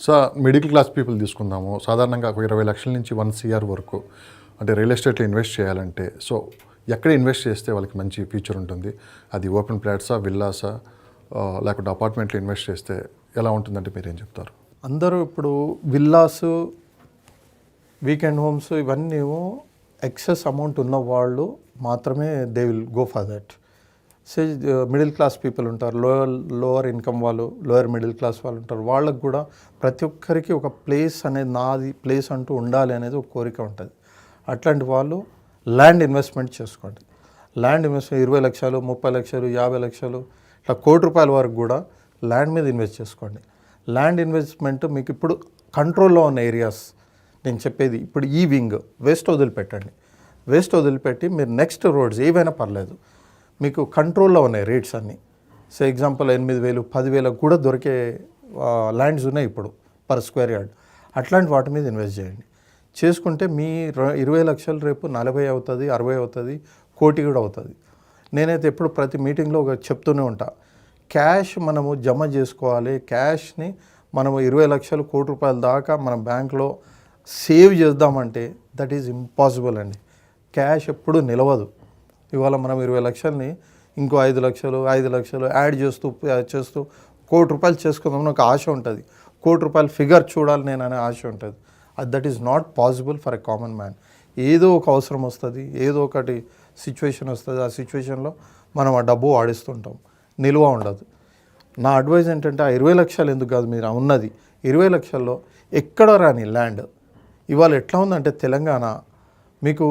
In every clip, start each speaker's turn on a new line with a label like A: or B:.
A: So middle class people తీసుకుందాము, సాధారణంగా ఒక 20 లక్షల నుంచి 1 CR వరకు అంటే రియల్ ఎస్టేట్లో ఇన్వెస్ట్ చేయాలంటే సో ఎక్కడ ఇన్వెస్ట్ చేస్తే వాళ్ళకి మంచి ఫ్యూచర్ ఉంటుంది? అది ఓపెన్ ప్లాట్సా, విల్లాసా, లేకుంటే అపార్ట్మెంట్లో ఇన్వెస్ట్ చేస్తే ఎలా ఉంటుందంటే మీరేం చెప్తారు?
B: అందరూ ఇప్పుడు విల్లాసు, వీకెండ్ హోమ్స్ ఇవన్నీ ఎక్సెస్ అమౌంట్ ఉన్న వాళ్ళు మాత్రమే they will go for that. Say middle class people ఉంటారు, లోవర్ ఇన్కమ్ వాళ్ళు, లోయర్ మిడిల్ క్లాస్ వాళ్ళు ఉంటారు. వాళ్ళకు కూడా ప్రతి ఒక్కరికి ఒక ప్లేస్ అనేది, నాది ప్లేస్ అంటూ ఉండాలి అనేది ఒక కోరిక ఉంటుంది. అట్లాంటి వాళ్ళు ల్యాండ్ ఇన్వెస్ట్మెంట్ చేసుకోండి. ల్యాండ్ ఇన్వెస్ట్మెంట్ 20 లక్షలు, 30 లక్షలు, 50 లక్షలు ఇట్లా ₹1,00,00,000 వరకు కూడా ల్యాండ్ మీద ఇన్వెస్ట్ చేసుకోండి. ల్యాండ్ ఇన్వెస్ట్మెంట్ మీకు ఇప్పుడు కంట్రోల్లో ఉన్న ఏరియాస్ నేను చెప్పేది, ఇప్పుడు ఈ వింగ్ వెస్ట్ వదిలిపెట్టండి. వెస్ట్ వదిలిపెట్టి మీరు నెక్స్ట్ రోడ్స్ ఏవైనా పర్లేదు, మీకు కంట్రోల్లో ఉన్నాయి రేట్స్ అన్నీ. సో ఎగ్జాంపుల్ 8,000, 10,000 కూడా దొరికే ల్యాండ్స్ ఉన్నాయి ఇప్పుడు పర్ స్క్వేర్ యార్డ్. అట్లాంటి వాటి మీద ఇన్వెస్ట్ చేయండి. చేసుకుంటే మీ 20 లక్షలు రేపు 40 అవుతుంది, 60 అవుతుంది, కోటి కూడా అవుతుంది. నేనైతే ఎప్పుడు ప్రతి మీటింగ్లో ఒక చెప్తూనే ఉంటా, క్యాష్ మనము జమ చేసుకోవాలి. క్యాష్ని మనము 20 లక్షలు, ₹1,00,00,000 దాకా మన బ్యాంక్లో సేవ్ చేద్దామంటే దట్ ఈజ్ ఇంపాసిబుల్ అండి. క్యాష్ ఎప్పుడు నిలవదు. ఇవాళ మనం 20 లక్షల్ని ఇంకో 5 లక్షలు, 5 లక్షలు యాడ్ చేస్తూ ₹1,00,00,000 చేసుకుందామని ఒక ఆశ ఉంటుంది. ₹1,00,00,000 ఫిగర్ చూడాలి నేను అనే ఆశ ఉంటుంది. That is not possible for a common man. ఏదో ఒక అవసరం వస్తుంది, ఏదో ఒకటి సిచ్యువేషన్ వస్తుంది. ఆ సిచ్యువేషన్లో మనం ఆ డబ్బు వాడిస్తుంటాం, నిల్వ ఉండదు. నా అడ్వైజ్ ఏంటంటే ఆ 20 లక్షలు ఎందుకు కాదు, మీరు ఉన్నది 20 లక్షల్లో ఎక్కడ రాని ల్యాండ్ ఇవాళ ఎట్లా ఉందంటే తెలంగాణ మీకు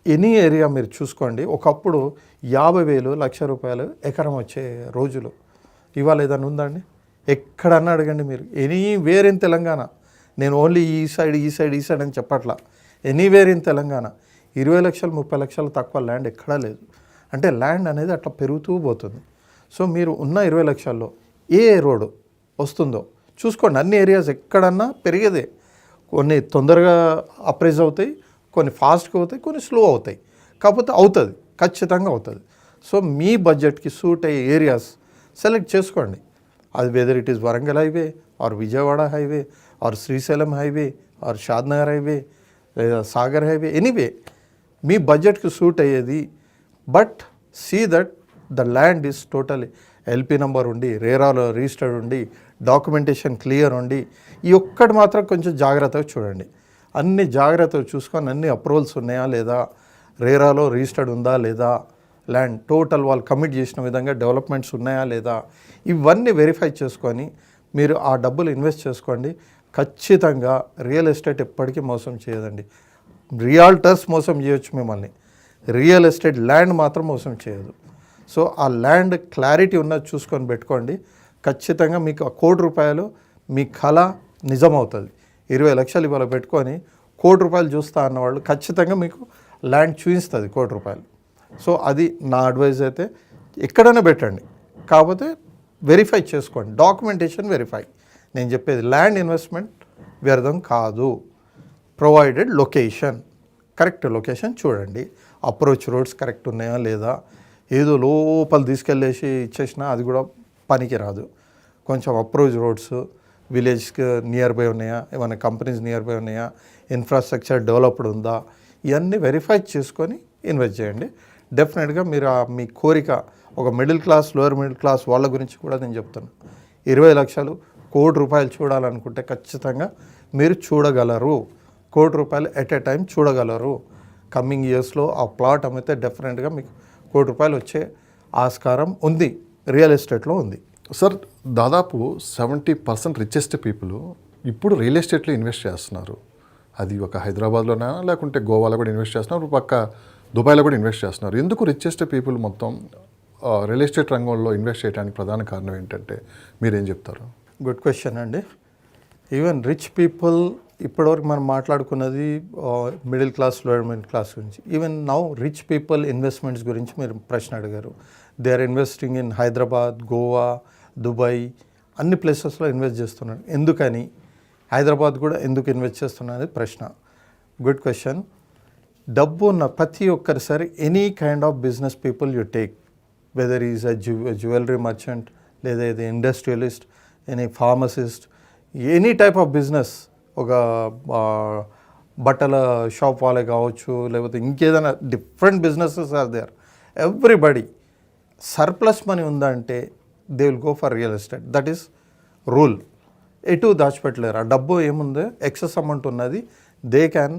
B: ఎనీ ఏరియా మీరు చూసుకోండి. ఒకప్పుడు 50,000, ₹1,00,000 ఎకరం వచ్చే రోజులు ఇవాళ ఏదైనా ఉందండి? ఎక్కడన్నా అడగండి మీరు. ఎనీవేర్ ఇన్ తెలంగాణ, నేను ఓన్లీ ఈ సైడ్ అని చెప్పట్లా, ఎనీవేర్ ఇన్ తెలంగాణ 20 లక్షలు, 30 లక్షలు తక్కువ ల్యాండ్ ఎక్కడా లేదు. అంటే ల్యాండ్ అనేది అట్లా పెరుగుతూ పోతుంది. సో మీరు ఉన్న 20 లక్షల్లో ఏ రోడ్డు వస్తుందో చూసుకోండి. అన్ని ఏరియాస్ ఎక్కడన్నా పెరిగేదే. కొన్ని తొందరగా అప్రైజ్ అవుతాయి, కొన్ని ఫాస్ట్గా అవుతాయి, కొన్ని స్లో అవుతాయి. కాకపోతే అవుతుంది, ఖచ్చితంగా అవుతుంది. సో మీ బడ్జెట్కి సూట్ అయ్యే ఏరియాస్ సెలెక్ట్ చేసుకోండి. అది whether it is Warangal highway or Vijayawada highway or Srisailam highway or Shadnagar highway లేదా సాగర్ హైవే, ఎనీవే మీ బడ్జెట్కి సూట్ అయ్యేది. But see that the land is totally LP number ఉండి, రేరాలో రిజిస్టర్డ్ ఉండి, డాక్యుమెంటేషన్ క్లియర్ ఉండి. ఈ ఒక్కటి మాత్రం కొంచెం జాగ్రత్తగా చూడండి. అన్ని జాగ్రత్తగా చూసుకొని అన్ని అప్రూవల్స్ ఉన్నాయా లేదా, రేరాలో రిజిస్టర్డ్ ఉందా లేదా, ల్యాండ్ టోటల్ వాళ్ళు కమిట్ చేసిన విధంగా డెవలప్మెంట్స్ ఉన్నాయా లేదా, ఇవన్నీ వెరిఫై చేసుకొని మీరు ఆ డబ్బులు ఇన్వెస్ట్ చేసుకోండి. ఖచ్చితంగా రియల్ ఎస్టేట్ ఎప్పటికీ మోసం చేయదండి. రియాల్టర్స్ మోసం చేయొచ్చు మిమ్మల్ని, రియల్ ఎస్టేట్ ల్యాండ్ మాత్రం మోసం చేయదు. సో ఆ ల్యాండ్ క్లారిటీ ఉన్నది చూసుకొని పెట్టుకోండి. ఖచ్చితంగా మీకు ₹1,00,00,000 మీ కళ నిజమవుతుంది. 20 లక్షలు ఇవాళ పెట్టుకొని ₹1,00,00,000 చూస్తా అన్నవాళ్ళు ఖచ్చితంగా మీకు ల్యాండ్ చూపిస్తుంది ₹1,00,00,000. సో అది నా అడ్వైజ్. అయితే ఎక్కడైనా పెట్టండి, కాకపోతే వెరిఫై చేసుకోండి, డాక్యుమెంటేషన్ వెరిఫై. నేను చెప్పేది ల్యాండ్ ఇన్వెస్ట్మెంట్ వ్యర్థం కాదు. ప్రొవైడెడ్ లొకేషన్, కరెక్ట్ లొకేషన్ చూడండి, అప్రోచ్ రోడ్స్ కరెక్ట్ ఉన్నాయా లేదా. ఏదో లోపల తీసుకెళ్ళేసి ఇచ్చేసినా అది కూడా పనికి రాదు. కొంచెం అప్రోచ్ రోడ్స్, విలేజ్కి నియర్ బై ఉన్నాయా, ఏమైనా కంపెనీస్ నియర్ బై ఉన్నాయా, ఇన్ఫ్రాస్ట్రక్చర్ డెవలప్డ్ ఉందా, ఇవన్నీ వెరిఫై చేసుకొని ఇన్వెస్ట్ చేయండి. డెఫినెట్గా మీరు మీ కోరిక ఒక middle class, lower middle class వాళ్ళ గురించి కూడా నేను చెప్తున్నాను. 20 లక్షలు, ₹1,00,00,000 చూడాలనుకుంటే ఖచ్చితంగా మీరు చూడగలరు. ₹1,00,00,000 ఎట్ ఏ టైం చూడగలరు. కమ్మింగ్ ఇయర్స్లో ఆ ప్లాట్ అమ్మితే డెఫినెట్గా మీకు ₹1,00,00,000 వచ్చే ఆస్కారం ఉంది, రియల్ ఎస్టేట్లో ఉంది.
A: సార్, దాదాపు 70% రిచెస్ట్ పీపుల్ ఇప్పుడు రియల్ ఎస్టేట్లో ఇన్వెస్ట్ చేస్తున్నారు. అది ఒక హైదరాబాద్లోనా లేకుంటే గోవాలో కూడా ఇన్వెస్ట్ చేస్తున్నారు, పక్క దుబాయ్లో కూడా ఇన్వెస్ట్ చేస్తున్నారు. ఎందుకు రిచెస్ట్ పీపుల్ మొత్తం రియల్ ఎస్టేట్ రంగంలో ఇన్వెస్ట్ చేయడానికి ప్రధాన కారణం ఏంటంటే మీరేం చెప్తారు?
B: గుడ్ క్వశ్చన్ అండి. ఈవెన్ రిచ్ పీపుల్ ఇప్పటివరకు మనం మాట్లాడుకున్నది middle class, lower middle class గురించి. Even now rich people investments గురించి మీరు ప్రశ్న అడిగారు. They are investing in Hyderabad, Goa, Dubai, అన్ని ప్లేసెస్లో ఇన్వెస్ట్ చేస్తున్నారు. ఎందుకని, హైదరాబాద్ కూడా ఎందుకు ఇన్వెస్ట్ చేస్తున్నది ప్రశ్న. Good question. డబ్బు ఉన్న ప్రతి ఒక్కరి సరే any kind of business people you take, whether is a jewellery merchant, లేదా ఇది industrialist, any pharmacist, any type of business, ఒక బట్టల షాప్ వాళ్ళే కావచ్చు, లేకపోతే ఇంకేదైనా different businesses are there. Everybody surplus money ఉందంటే they will go for real estate. That is rule. ఎటు దాచిపెట్టలేరు. ఆ డబ్బు ఏముంది, ఎక్సెస్ అమౌంట్ ఉన్నది, they can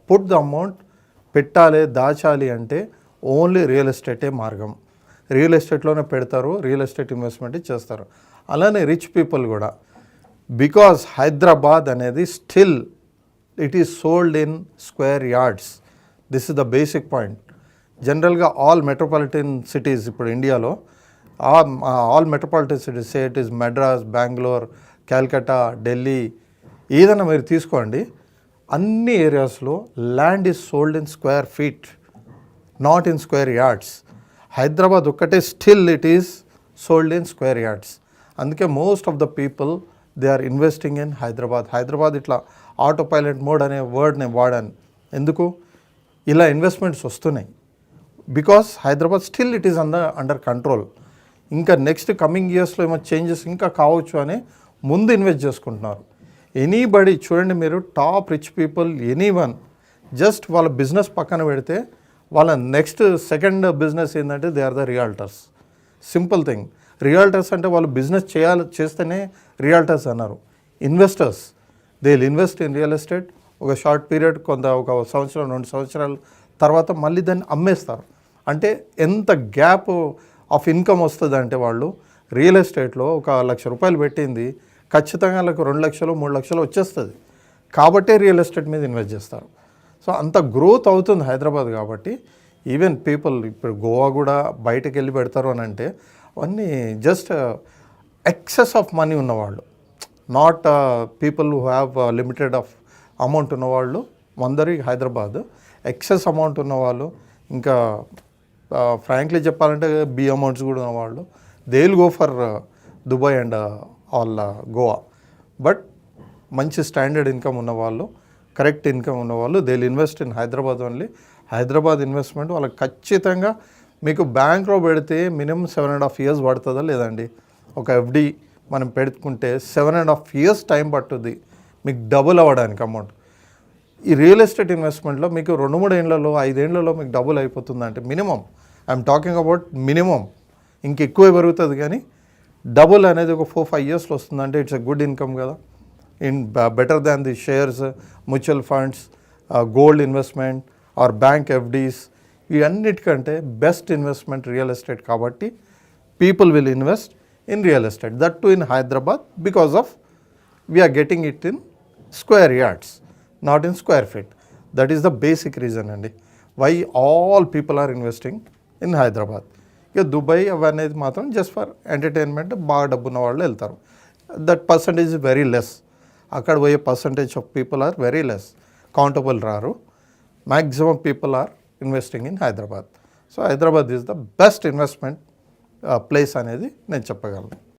B: put the amount, పెట్టాలి, దాచాలి అంటే ఓన్లీ రియల్ ఎస్టేటే మార్గం. రియల్ ఎస్టేట్లోనే పెడతారు, రియల్ ఎస్టేట్ ఇన్వెస్ట్మెంట్ చేస్తారు. అలానే రిచ్ పీపుల్ కూడా, బికాజ్ హైదరాబాద్ అనేది still it is sold in square yards. This is the basic point. జనరల్గా ఆల్ మెట్రోపాలిటన్ సిటీస్ ఇప్పుడు ఇండియాలో, all metropolitan cities, say it is Madras, Bengaluru, Calcutta, Delhi, ఏదైనా మీరు తీసుకోండి, అన్ని ఏరియాస్లో land is sold in square feet, not in square yards. Hyderabad ఒక్కటే still it is sold in square yards. అందుకే most of the people they are investing in Hyderabad. Hyderabad ఇట్లా auto pilot mode అనే వర్డ్ని వాడాను. ఎందుకు ఇలా ఇన్వెస్ట్మెంట్స్ వస్తున్నాయి? Because Hyderabad still it is under control. ఇంకా next coming ఇయర్స్లో ఏమో చేంజెస్ ఇంకా కావచ్చు అని ముందు ఇన్వెస్ట్ చేసుకుంటున్నారు. ఎనీబడి చూడండి మీరు, top rich people, anyone, just వాళ్ళ బిజినెస్ పక్కన పెడితే వాళ్ళ నెక్స్ట్ సెకండ్ బిజినెస్ ఏంటంటే they are the realtors. Simple thing. Realtors అంటే వాళ్ళు బిజినెస్ చేస్తేనే రియాల్టర్స్ అన్నారు. Investors, they will invest in real estate. ఒక షార్ట్ పీరియడ్, ఒక సంవత్సరం 2 సంవత్సరాల తర్వాత మళ్ళీ దాన్ని అమ్మేస్తారు. అంటే ఎంత గ్యాప్ ఆఫ్ ఇన్కమ్ వస్తుంది అంటే, వాళ్ళు రియల్ ఎస్టేట్లో ఒక 1,00,000 రూపాయలు పెట్టింది ఖచ్చితంగా వాళ్ళకు 2 లక్షలు 3 లక్షలు వచ్చేస్తుంది. కాబట్టే రియల్ ఎస్టేట్ మీద ఇన్వెస్ట్ చేస్తారు. సో అంత గ్రోత్ అవుతుంది హైదరాబాద్. కాబట్టి ఈవెన్ పీపుల్ ఇప్పుడు గోవా కూడా బయటకు వెళ్ళి పెడతారు అని అంటే అవన్నీ జస్ట్ ఎక్సెస్ ఆఫ్ మనీ ఉన్నవాళ్ళు, not people who have limited of amount ఉన్నవాళ్ళు అందరూ హైదరాబాద్. ఎక్సెస్ అమౌంట్ ఉన్నవాళ్ళు, ఇంకా ఫ్రాంక్లీ చెప్పాలంటే బి అమౌంట్స్ కూడా ఉన్నవాళ్ళు, they will go for Dubai and all Goa. But మంచి స్టాండర్డ్ ఇన్కమ్ ఉన్నవాళ్ళు, కరెక్ట్ ఇన్కమ్ ఉన్నవాళ్ళు, they will invest in Hyderabad only. Hyderabad investment వాళ్ళకి ఖచ్చితంగా, మీకు బ్యాంక్లో పెడితే మినిమం 7.5 years పడుతుందా లేదండి? ఒక ఎఫ్డి మనం పెట్టుకుంటే 7.5 years టైం పట్టుద్ది మీకు డబుల్ అవ్వడానికి అమౌంట్. ఈ రియల్ ఎస్టేట్ ఇన్వెస్ట్మెంట్లో మీకు 2-3 ఏళ్లలో 5 ఏళ్లలో మీకు డబుల్ అయిపోతుంది అంటే minimum, I'm talking about minimum. ఇంకెక్కువే పెరుగుతుంది కానీ డబుల్ అనేది ఒక 4-5 yearsలో వస్తుందంటే ఇట్స్ ఎ గుడ్ ఇన్కమ్ కదా. Better than the shares, mutual funds, gold investment or bank FDs. ఇవన్నిటికంటే బెస్ట్ ఇన్వెస్ట్మెంట్ రియల్ ఎస్టేట్. కాబట్టి people will invest in real estate, that too in Hyderabad, because of we are getting it in square yards, not in square feet. That is the basic reason అండి why all people are investing in Hyderabad. ఇక Dubai అవనేది మాత్రం just for entertainment, బాగా డబ్బున్న వాళ్ళు వెళ్తారు. That percentage is very less. అక్కడ పోయే percentage of people are very less, countable రారు. Maximum people are investing in Hyderabad. So Hyderabad is the best investment place అనేది నేను చెప్పగలను.